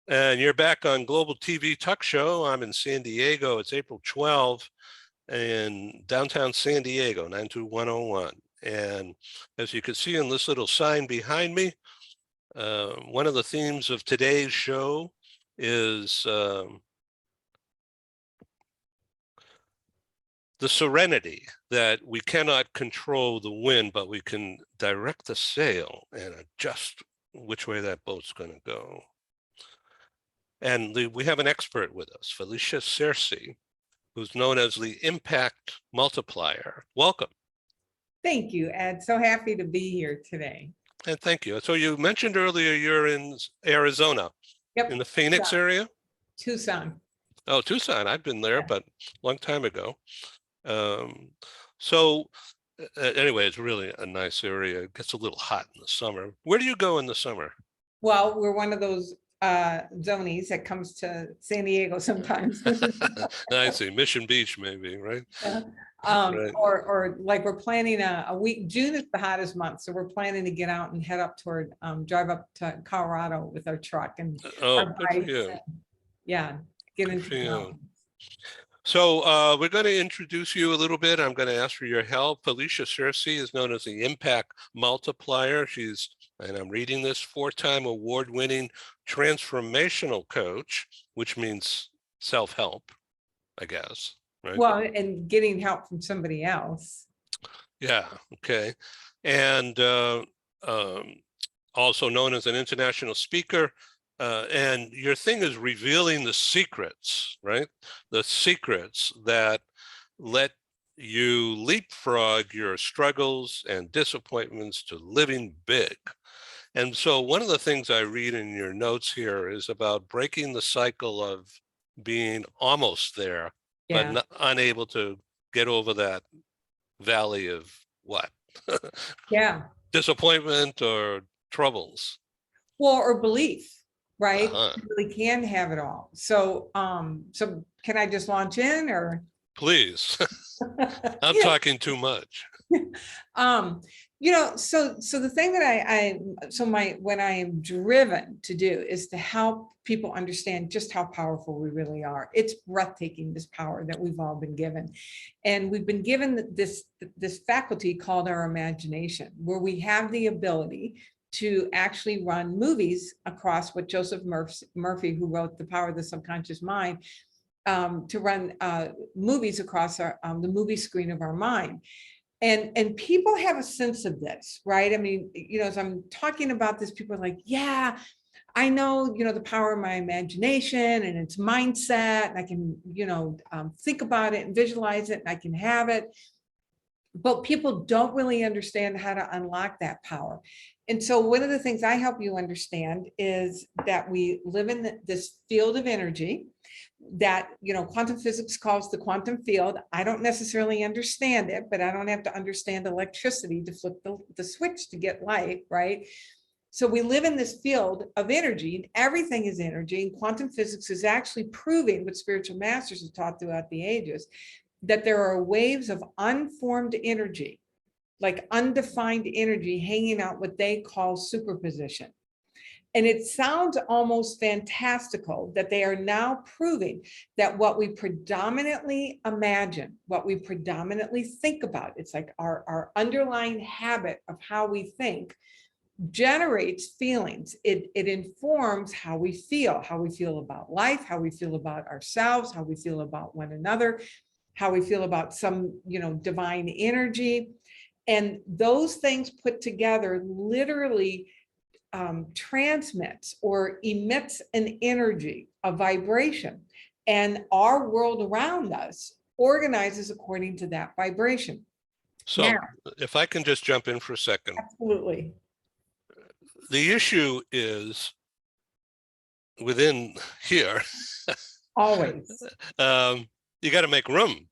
And you're back on Global TV Talk Show. I'm in San Diego. It's April 12th in downtown San Diego, 92101. And as you can see in this little sign behind me, one of the themes of today's show is the serenity that we cannot control the wind, but we can direct the sail and adjust which way that boat's going to go. And we have an expert with us, Felcicia Searcy, who's known as the impact multiplier. Welcome. Thank you, Ed. So happy to be here today. And thank you. So you mentioned earlier you're in Arizona. Yep. In the Phoenix area? Tucson. Oh, Tucson. I've been there, Yeah. but a long time ago. So anyway, it's really a nice area. It gets a little hot in the summer. Where do you go in the summer? Well, we're one of those zonies that comes to San Diego sometimes. I see. Mission Beach, maybe, right? Right. Or like we're planning a week. June is the hottest month, so we're planning to get out and head up toward drive up to Colorado with our truck and our bikes. Yeah, get into the mountains. So we're going to introduce you a little bit. I'm going to ask for your help. Felcicia Searcy is known as the impact multiplier. She's, and I'm reading this, 4-time award-winning transformational coach, which means self-help, I guess. Right? Well, and getting help from somebody else. Yeah, okay. And also known as an international speaker. And your thing is revealing the secrets, right? The secrets that let you leapfrog your struggles and disappointments to living big. And so one of the things I read in your notes here is about breaking the cycle of being almost there, but not, unable to get over that valley of what? Disappointment or troubles. Well, or belief. Right? You really can have it all. So so can I just launch in, or? Please. I'm talking too much. You know, so the thing that when I am driven to do is to help people understand just how powerful we really are. It's breathtaking, this power that we've all been given. And we've been given this faculty called our imagination, where we have the ability to actually run movies across what Joseph Murphy, who wrote The Power of the Subconscious Mind, to run movies across the movie screen of our mind. And people have a sense of this, right? I mean, you know, as I'm talking about this, people are like, yeah, I know, you know, the power of my imagination and its mindset, and I can, you know, think about it and visualize it, and I can have it. But people don't really understand how to unlock that power. And so one of the things I help you understand is that we live in this field of energy that, you know, quantum physics calls the quantum field. I don't necessarily understand it, but I don't have to understand electricity to flip the switch to get light, right? So we live in this field of energy, and everything is energy. And quantum physics is actually proving what spiritual masters have taught throughout the ages, that there are waves of unformed energy, like undefined energy, hanging out what they call superposition. And it sounds almost fantastical that they are now proving that what we predominantly imagine, what we predominantly think about, it's like our underlying habit of how we think, generates feelings. It informs how we feel about life, how we feel about ourselves, how we feel about one another, how we feel about some, you know, divine energy. And those things put together literally transmits or emits an energy, a vibration, and our world around us organizes according to that vibration. So now, if I can just jump in for a second. Absolutely. The issue is within here. Always. You got to make room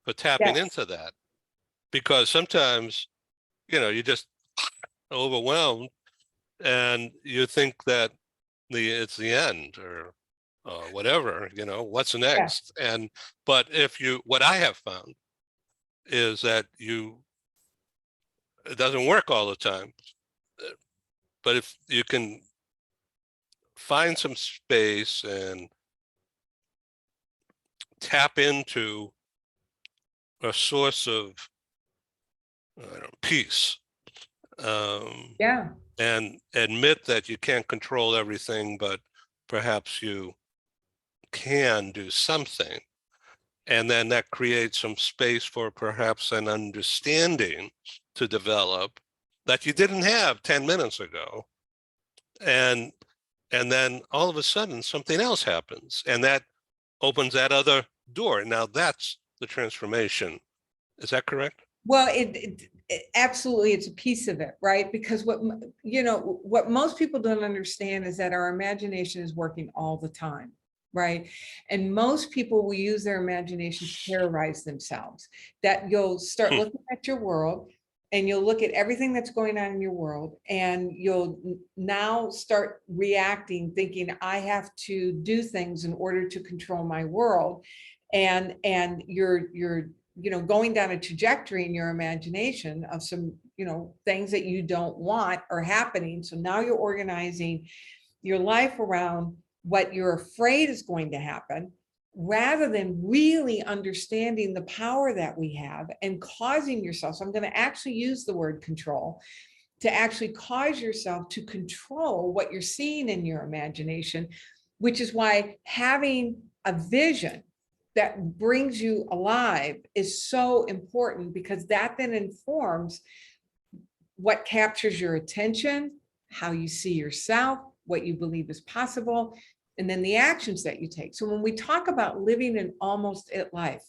for tapping into that, because sometimes, you know, you just overwhelmed and you think that it's the end or whatever, you know, what's next. But what I have found is that it doesn't work all the time. But if you can find some space and tap into a source of, I don't know, peace, Yeah. and admit that you can't control everything, but perhaps you can do something. And then that creates some space for perhaps an understanding to develop that you didn't have 10 minutes ago. And then all of a sudden something else happens, and that opens that other door. Now that's the transformation. Is that correct? Well, absolutely, it's a piece of it, right? Because what most people don't understand is that our imagination is working all the time, right? And most people will use their imagination to terrorize themselves. That you'll start looking at your world, and you'll look at everything that's going on in your world, and you'll now start reacting, thinking, I have to do things in order to control my world. And you're going down a trajectory in your imagination of some, things that you don't want are happening. So now you're organizing your life around what you're afraid is going to happen, rather than really understanding the power that we have and causing yourself. So I'm going to actually use the word control, to actually cause yourself to control what you're seeing in your imagination, which is why having a vision that brings you alive is so important, because that then informs what captures your attention, how you see yourself, what you believe is possible, and then the actions that you take. So when we talk about living an almost it life,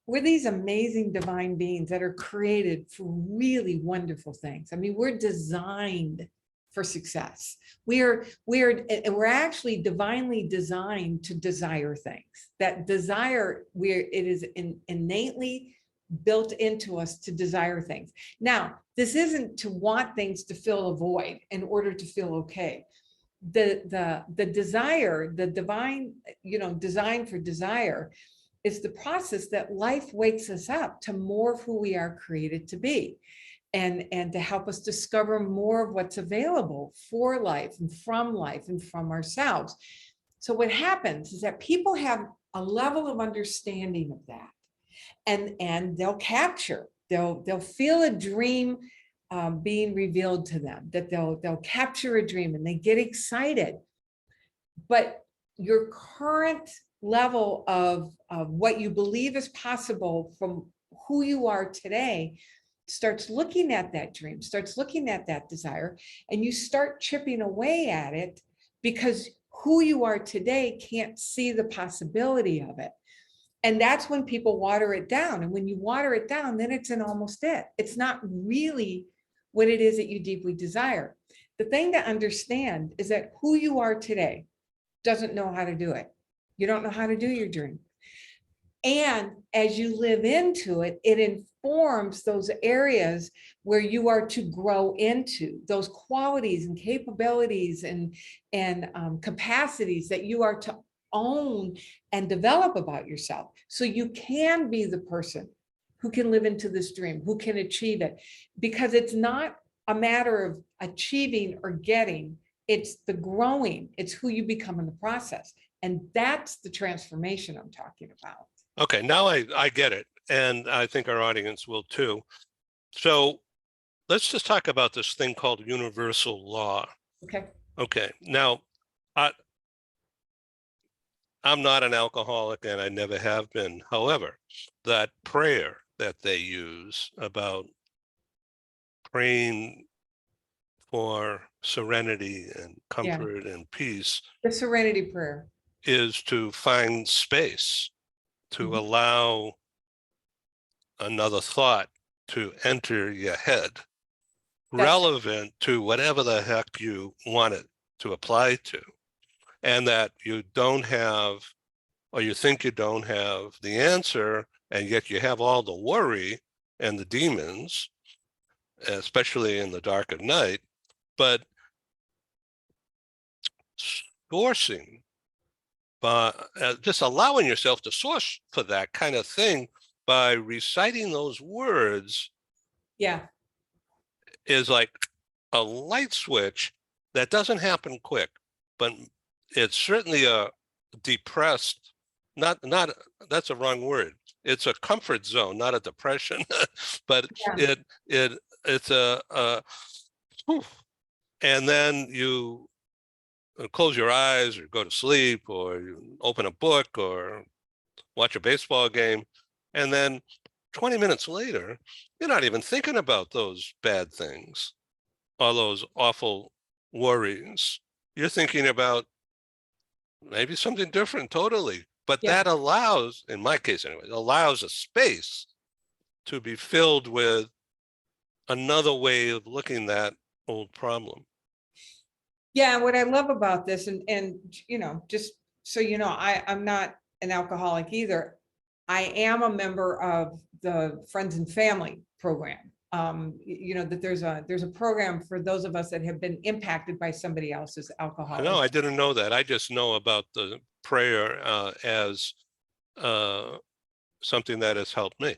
we're these amazing divine beings that are created for really wonderful things. I mean, we're designed for success. We're actually divinely designed to desire things. That desire, it is innately built into us to desire things. Now, this isn't to want things to fill a void in order to feel okay. The desire, the divine, design for desire, is the process that life wakes us up to more of who we are created to be, and to help us discover more of what's available for life and from ourselves. So what happens is that people have a level of understanding of that, and they'll feel a dream being revealed to them, that they'll capture a dream and they get excited. But your current level of what you believe is possible from who you are today starts looking at that dream, starts looking at that desire, and you start chipping away at it, because who you are today can't see the possibility of it. And that's when people water it down. And when you water it down, then it's an almost it. It's not really what it is that you deeply desire. The thing to understand is that who you are today doesn't know how to do it. You don't know how to do your dream. And as you live into it, it informs those areas where you are to grow into, those qualities and capabilities and capacities that you are to own and develop about yourself. So you can be the person who can live into this dream, who can achieve it. Because it's not a matter of achieving or getting, it's the growing, it's who you become in the process. And that's the transformation I'm talking about. Okay, now I get it. And I think our audience will too. So let's just talk about this thing called universal law. Okay. Okay, now I'm not an alcoholic and I never have been. However, that prayer that they use about praying for serenity and comfort and peace, The serenity prayer, is to find space, to Mhm. allow another thought to enter your head, That's relevant to whatever the heck you want it to apply to, and that you don't have, or you think you don't have the answer, and yet you have all the worry and the demons, especially in the dark of night. But sourcing, just allowing yourself to source for that kind of thing by reciting those words, yeah. is like a light switch that doesn't happen quick. but it's certainly a depressed, not that's a wrong word. It's a comfort zone, not a depression, but Yeah. it's whew. And then you close your eyes or go to sleep or you open a book or watch a baseball game. And then 20 minutes later, you're not even thinking about those bad things, all those awful worries. You're thinking about maybe something different totally. But Yeah. that allows, in my case anyway, allows a space to be filled with another way of looking at that old problem. Yeah, what I love about this, and just so you know, I'm not an alcoholic either. I am a member of the Friends and Family program. That there's a program for those of us that have been impacted by somebody else's No, alcoholism. I didn't know that. I just know about the prayer as uh, something that has helped me.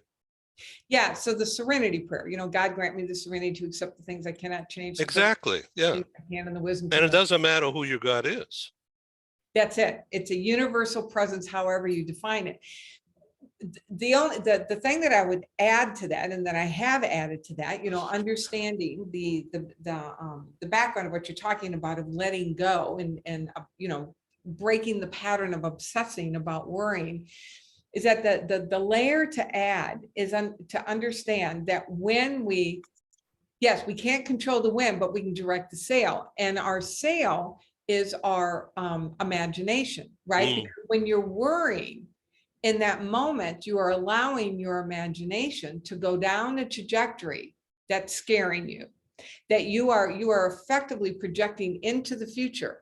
Yeah, so the serenity prayer, God grant me the serenity to accept the things I cannot change. Exactly. Yeah. I can, and the wisdom to And it know. doesn't matter who your God is. That's it. It's a universal presence, however you define it. The thing that I would add to that, and that I have added to that, understanding the background of what you're talking about, of letting go and breaking the pattern of obsessing about worrying, is that the layer to add is to understand that yes, we can't control the wind, but we can direct the sail, and our sail is our imagination, right? Because when you're worrying, in that moment, you are allowing your imagination to go down a trajectory that's scaring you, that you are effectively projecting into the future,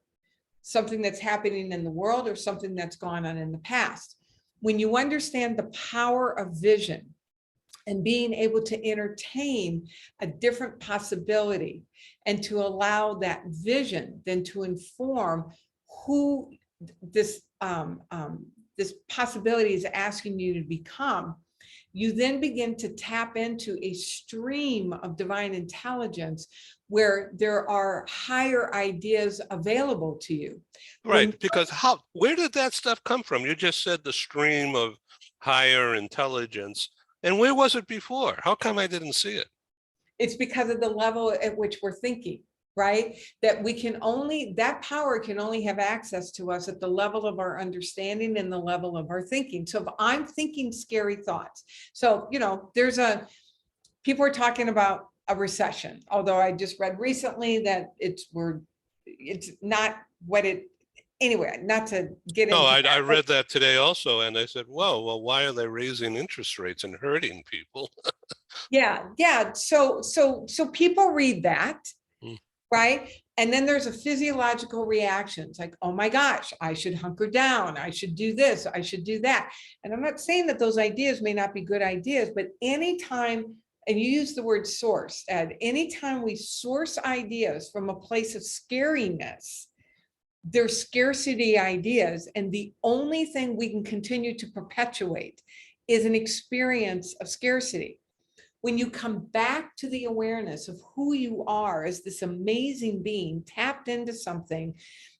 something that's happening in the world or something that's gone on in the past. When you understand the power of vision and being able to entertain a different possibility and to allow that vision then to inform who this this possibility is asking you to become, you then begin to tap into a stream of divine intelligence where there are higher ideas available to you. Right. Because where did that stuff come from? You just said the stream of higher intelligence. And where was it before? How come I didn't see it? It's because of the level at which we're thinking, right? That power can only have access to us at the level of our understanding and the level of our thinking. So if I'm thinking scary thoughts, so, people are talking about a recession, although I just read recently that it's not what it, anyway, not to get into No, I that. read that today also. And I said, well, why are they raising interest rates and hurting people? Yeah. So people read that, Mm. right? And then there's a physiological reaction. It's like, oh my gosh, I should hunker down. I should do this. I should do that. And I'm not saying that those ideas may not be good ideas, but anytime, and you use the word source, Ed, anytime we source ideas from a place of scariness, they're scarcity ideas. And the only thing we can continue to perpetuate is an experience of scarcity. When you come back to the awareness of who you are as this amazing being tapped into something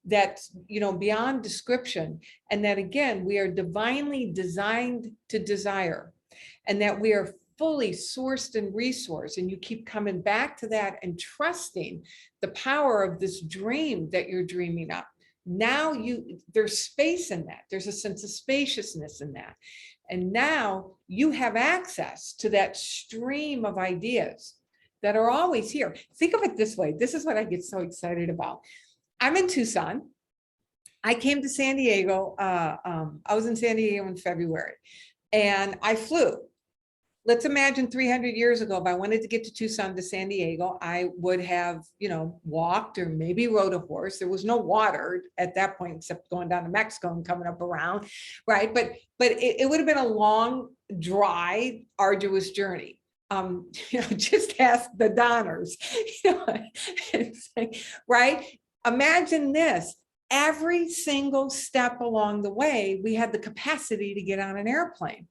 that's beyond description, and that again we are divinely designed to desire, and that we are fully sourced and resourced, and you keep coming back to that and trusting the power of this dream that you're dreaming up. Now there's space in that, there's a sense of spaciousness in that. And now you have access to that stream of ideas that are always here. Think of it this way. This is what I get so excited about. I'm in Tucson. I came to San Diego. I was in San Diego in February and I flew. Let's imagine 300 years ago, if I wanted to get to Tucson to San Diego, I would have, walked or maybe rode a horse. There was no water at that point, except going down to Mexico and coming up around, right? But it would have been a long, dry, arduous journey. Just ask the Donners, right? Imagine this. Every single step along the way, we had the capacity to get on an airplane.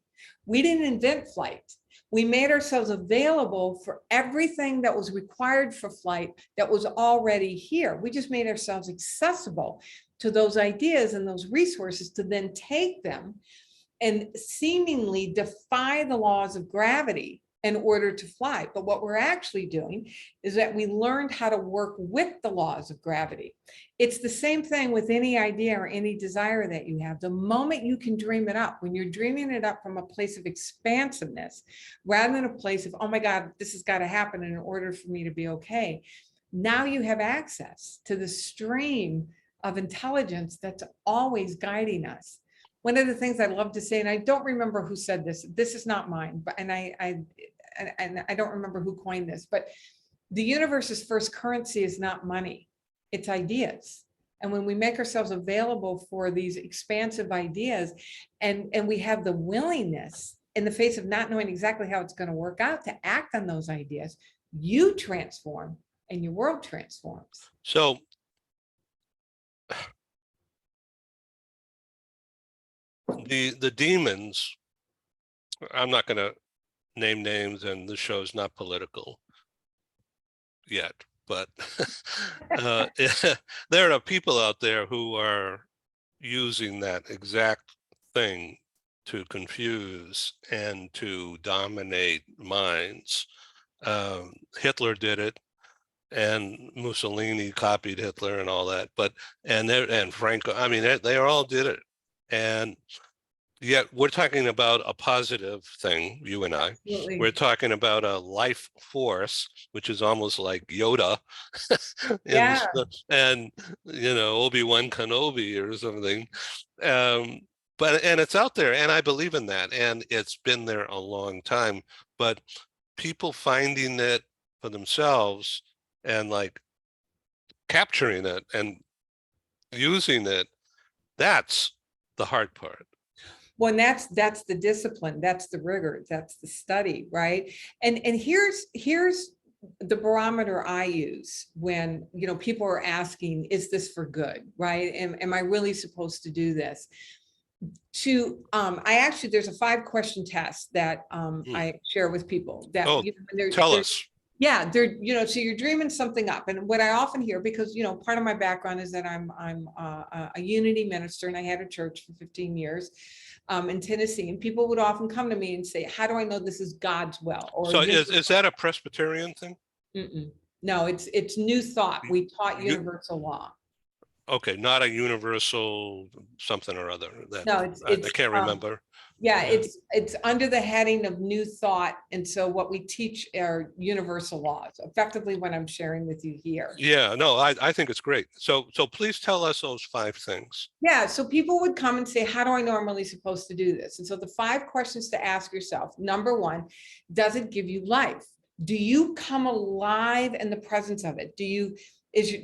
We didn't invent flight. We made ourselves available for everything that was required for flight that was already here. We just made ourselves accessible to those ideas and those resources to then take them and seemingly defy the laws of gravity in order to fly. But what we're actually doing is that we learned how to work with the laws of gravity. It's the same thing with any idea or any desire that you have. The moment you can dream it up, when you're dreaming it up from a place of expansiveness, rather than a place of, oh my God, this has got to happen in order for me to be okay. Now you have access to the stream of intelligence that's always guiding us. One of the things I love to say, and I don't remember who said this, this is not mine, but and I don't remember who coined this, but the universe's first currency is not money, it's ideas. And when we make ourselves available for these expansive ideas, and we have the willingness in the face of not knowing exactly how it's going to work out to act on those ideas, you transform and your world transforms. So the demons, I'm not going to name names, and the show's not political yet, but there are people out there who are using that exact thing to confuse and to dominate minds. Hitler did it, and Mussolini copied Hitler and all that, but and Franco, I mean, they all did it. And yet we're talking about a positive thing, you and I. Absolutely. We're talking about a life force, which is almost like Yoda. Yeah. And, you know, Obi-Wan Kenobi or something. And it's out there, and I believe in that. And it's been there a long time. But people finding it for themselves and like capturing it and using it, that's the hard part. Well, and that's the discipline, that's the rigor, that's the study, right? And here's the barometer I use when, you know, people are asking, is this for good, right? Am I really supposed to do this? I actually, there's a 5-question test that I share with people that, oh, you know, tell us. Yeah, they're, you know, so you're dreaming something up. And what I often hear, because, you know, part of my background is that I'm a unity minister, and I had a church for 15 years in Tennessee. And people would often come to me and say, how do I know this is God's will? Or so is that a Presbyterian thing? No, it's New Thought. We taught universal law. Okay, not a universal something or other. That No, I can't remember. Yeah, it's under the heading of New Thought. And so what we teach are universal laws, effectively what I'm sharing with you here. Yeah, no, I think it's great. So please tell us those 5 things. Yeah, so people would come and say, how do I know I'm really supposed to do this? And so the 5 questions to ask yourself. Number 1, does it give you life? Do you come alive in the presence of it?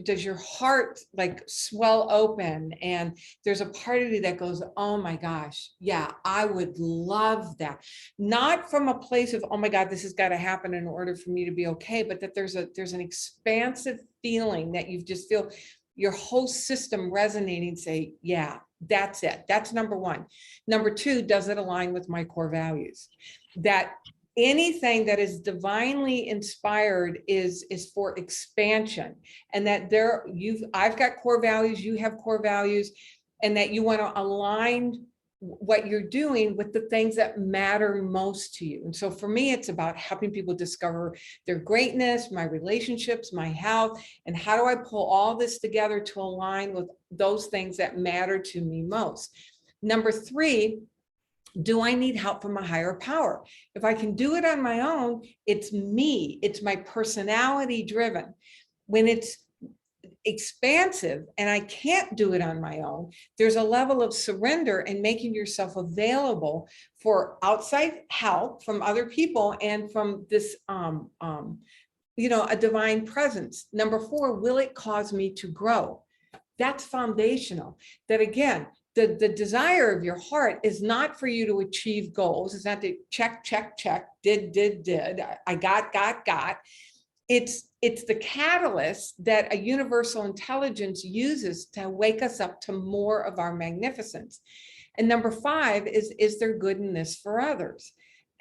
Does your heart like swell open, and there's a part of you that goes, oh my gosh, yeah, I would love that. Not from a place of, oh my God, this has got to happen in order for me to be okay, but that there's an expansive feeling that you just feel your whole system resonating, say, yeah, that's it. That's number 1. Number 2, does it align with my core values? That anything that is divinely inspired is for expansion, and that I've got core values, you have core values, and that you want to align what you're doing with the things that matter most to you. And so for me, it's about helping people discover their greatness, my relationships, my health, and how do I pull all this together to align with those things that matter to me most. Number 3, do I need help from a higher power? If I can do it on my own, it's me, it's my personality driven. When it's expansive and I can't do it on my own, there's a level of surrender and making yourself available for outside help from other people and from this, you know, a divine presence. Number 4, will it cause me to grow? That's foundational. That again, the desire of your heart is not for you to achieve goals. It's not to check, did, I got. It's the catalyst that a universal intelligence uses to wake us up to more of our magnificence. And number 5 is there good in this for others?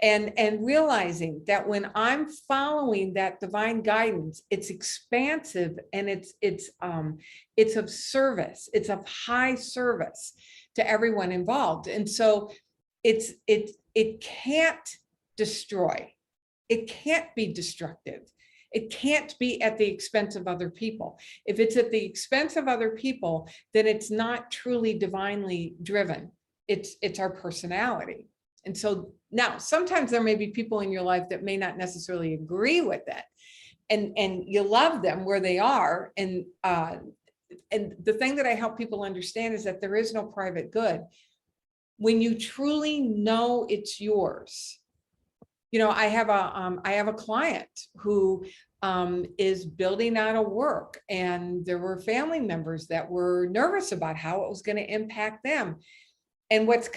and realizing that when I'm following that divine guidance, it's expansive and it's of service, it's of high service to everyone involved. And so it can't destroy, it can't be destructive, it can't be at the expense of other people. If it's at the expense of other people, then it's not truly divinely driven. It's our personality. And so now sometimes there may be people in your life that may not necessarily agree with it, and you love them where they are. And the thing that I help people understand is that there is no private good. When you truly know it's yours. You know, I have a client who is building out a work, and there were family members that were nervous about how it was going to impact them. And what's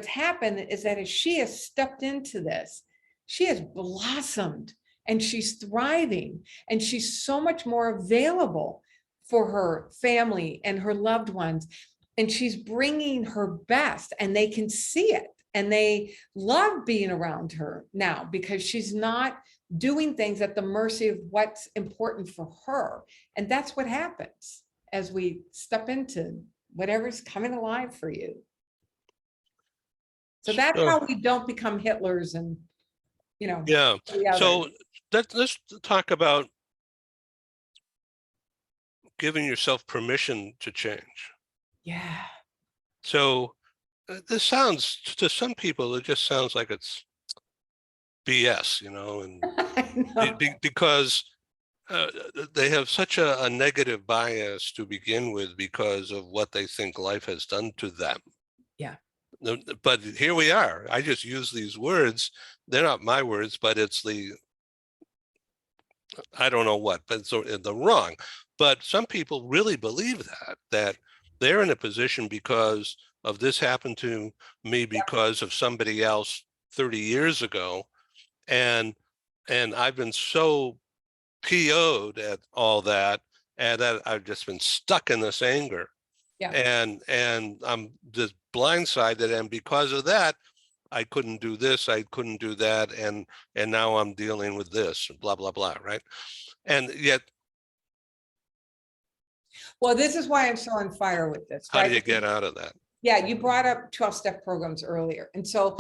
happened is that as she has stepped into this, she has blossomed and she's thriving, and she's so much more available for her family and her loved ones. And she's bringing her best, and they can see it, and they love being around her now because she's not doing things at the mercy of what's important for her. And that's what happens as we step into whatever's coming alive for you. So that's how we don't become Hitlers and, you know. Yeah. So let's talk about giving yourself permission to change. Yeah. So this sounds, to some people, it just sounds like it's BS, you know, and I know. because they have such a negative bias to begin with because of what they think life has done to them. Yeah. But here we are. I just use these words. They're not my words, but it's I don't know what, but so the wrong. But some people really believe that they're in a position because of this happened to me because of somebody else 30 years ago. And I've been so PO'd at all that, and that I've just been stuck in this anger. Yeah. And I'm just blindsided. And because of that, I couldn't do this, I couldn't do that. And now I'm dealing with this, blah, blah, blah, right? And yet, well, this is why I'm so on fire with this. how do you get out of that? Yeah, you brought up 12-step programs earlier. And so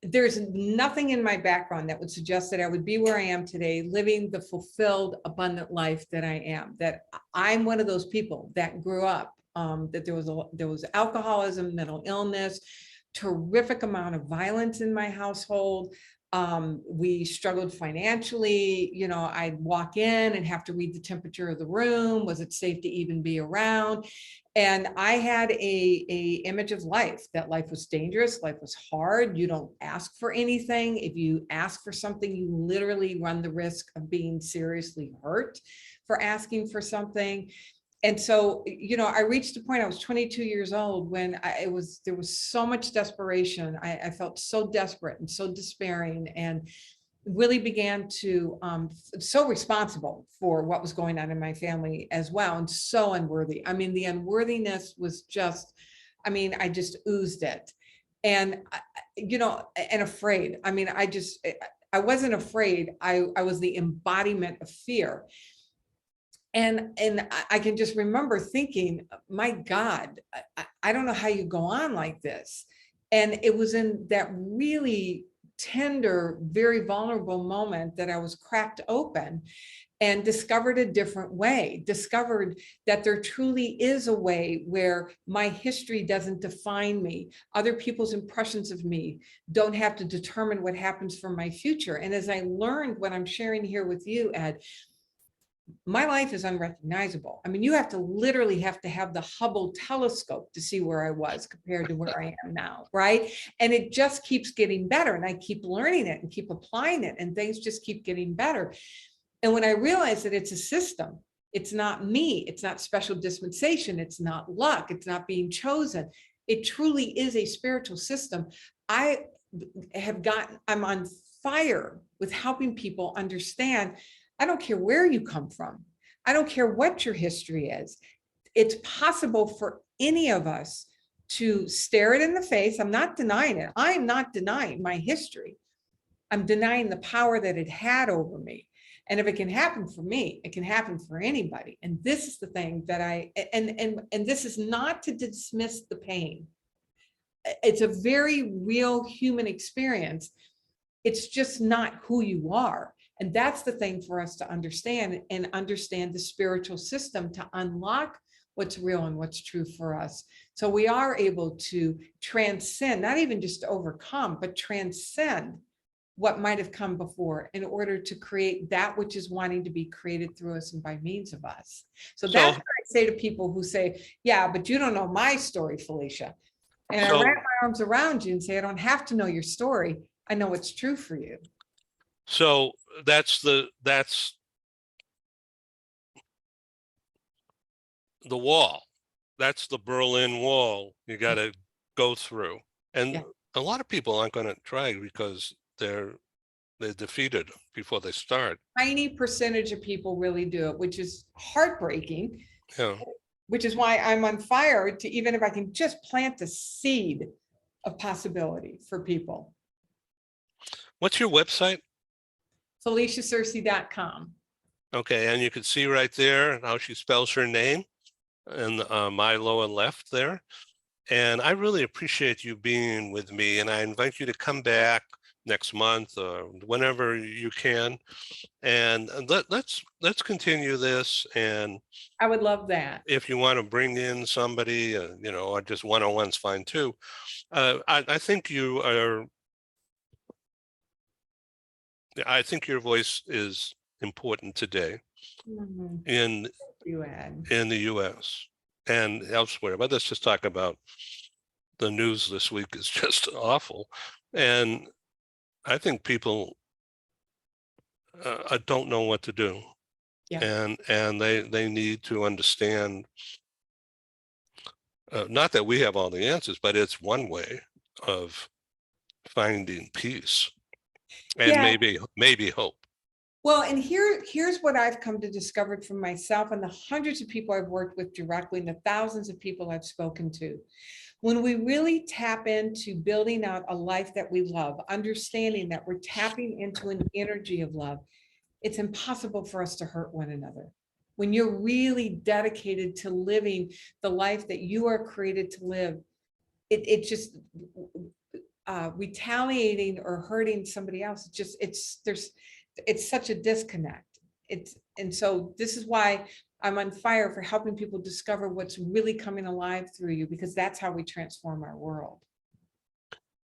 there's nothing in my background that would suggest that I would be where I am today, living the fulfilled, abundant life that I am, that I'm one of those people that grew up, that there was alcoholism, mental illness, terrific amount of violence in my household. We struggled financially. You know, I'd walk in and have to read the temperature of the room. Was it safe to even be around? And I had a image of life, that life was dangerous, life was hard. You don't ask for anything. If you ask for something, you literally run the risk of being seriously hurt for asking for something. And so, you know, I reached a point, I was 22 years old when there was so much desperation. I felt so desperate and so despairing, and really began to so responsible for what was going on in my family as well, and so unworthy. I mean, the unworthiness was just, I mean, I just oozed it. And you know, and afraid. I mean, I wasn't afraid. I was the embodiment of fear. And I can just remember thinking, my God, I don't know how you go on like this. And it was in that really tender, very vulnerable moment that I was cracked open and discovered a different way, discovered that there truly is a way where my history doesn't define me. Other people's impressions of me don't have to determine what happens for my future. And as I learned what I'm sharing here with you, Ed, my life is unrecognizable. I mean, you have to literally have to have the Hubble telescope to see where I was compared to where I am now, right? And it just keeps getting better, and I keep learning it and keep applying it, and things just keep getting better. And when I realized that it's a system, it's not me, it's not special dispensation, it's not luck, it's not being chosen. It truly is a spiritual system. I'm on fire with helping people understand. I don't care where you come from. I don't care what your history is. It's possible for any of us to stare it in the face. I'm not denying it. I'm not denying my history. I'm denying the power that it had over me. And if it can happen for me, it can happen for anybody. And this is the thing that and this is not to dismiss the pain. It's a very real human experience. It's just not who you are. And that's the thing for us to understand, and understand the spiritual system to unlock what's real and what's true for us. So we are able to transcend, not even just overcome, but transcend what might have come before in order to create that which is wanting to be created through us and by means of us. So that's what I say to people who say, yeah, but you don't know my story, Felicia. And I wrap my arms around you and say, I don't have to know your story. I know what's true for you. So that's the wall. That's the Berlin Wall you got to go through. And Yeah. a lot of people aren't going to try because they're defeated before they start. Tiny percentage of people really do it, which is heartbreaking. Yeah. Which is why I'm on fire to, even if I can just plant the seed of possibility for people. What's your website? FeliciaSearcy.com. Okay, and you can see right there how she spells her name in my lower left there. And I really appreciate you being with me, and I invite you to come back next month or whenever you can, and let's continue this. And I would love that. if you want to bring in somebody, you know, or just one-on-one's fine too. I think you are. I think your voice is important today in the U.S. and elsewhere. But let's just talk about the news this week is just awful, and I think people don't know what to do. Yeah. And they need to understand, not that we have all the answers, but it's one way of finding peace and maybe hope. Well, and here's what I've come to discover from myself and the hundreds of people I've worked with directly and the thousands of people I've spoken to. When we really tap into building out a life that we love, understanding that we're tapping into an energy of love, it's impossible for us to hurt one another. When you're really dedicated to living the life that you are created to live, it just retaliating or hurting somebody else, it's such a disconnect. And so this is why I'm on fire for helping people discover what's really coming alive through you, because that's how we transform our world.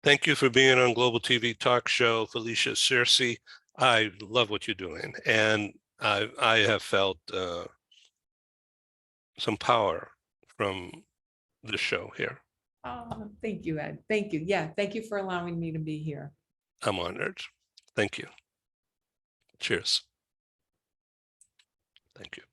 Thank you for being on Global TV Talk Show, Felcicia Searcy. I love what you're doing, and I have felt some power from the show here. Oh, thank you, Ed. Thank you. Yeah, thank you for allowing me to be here. I'm honored. Thank you. Cheers. Thank you.